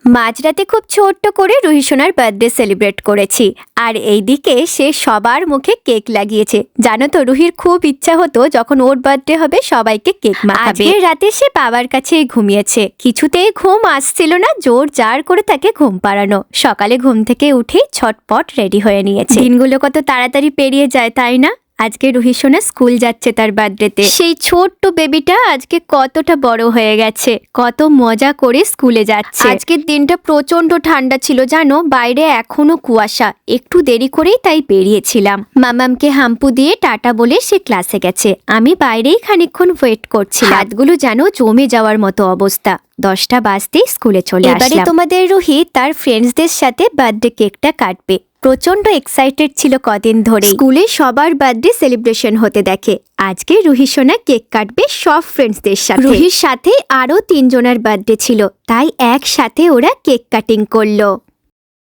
মাঝরাতে খুব ছোট্ট করে রুহি সোনার বার্থডে সেলিব্রেট করেছি। আর এইদিকে সে সবার মুখে কেক লাগিয়েছে। জানো তো, রুহির খুব ইচ্ছা হতো যখন ওর বার্থডে হবে সবাইকে কেক মাখাবে। আজকের রাতে সে বাবার কাছে ঘুমিয়েছে, কিছুতেই ঘুম আসছিল না, জোর জার করে তাকে ঘুম পাড়ানো। সকালে ঘুম থেকে উঠে ছটপট রেডি হয়ে নিয়েছে। দিনগুলো কত তাড়াতাড়ি পেরিয়ে যায়, তাই না? আজকে রুহি সোনা স্কুল যাচ্ছে তার বার্থডেতে। সেই ছোট্ট বেবিটা আজকে কতটা বড় হয়ে গেছে, কত মজা করে স্কুলে যাচ্ছে। আজকের দিনটা প্রচন্ড ঠান্ডা ছিল, জানো, বাইরে এখনো কুয়াশা। একটু দেরি করেই তাই বেরিয়েছিলাম। মামামকে হাম্পু দিয়ে টাটা বলে সে ক্লাসে গেছে। আমি বাইরেই খানিকক্ষণ ওয়েট করছিলাম। হাতগুলো যেন জমে যাওয়ার মতো অবস্থা। 10টা বাজতেই স্কুলে চলে আসলাম। এবারে তোমাদের রুহি তার ফ্রেন্ডসদের সাথে বার্থডে কেকটা কাটবে। প্রচন্ড এক্সাইটেড ছিল কদিন ধরে। স্কুলে সবার বার্থডে সেলিব্রেশন হতে দেখে। আজকে রুহি সোনা কেক কাটবে সব ফ্রেন্ডসদের সাথে। রুহির সাথে আরো 3 জনের বার্থডে ছিল, তাই একসাথে ওরা কেক কাটিং করলো।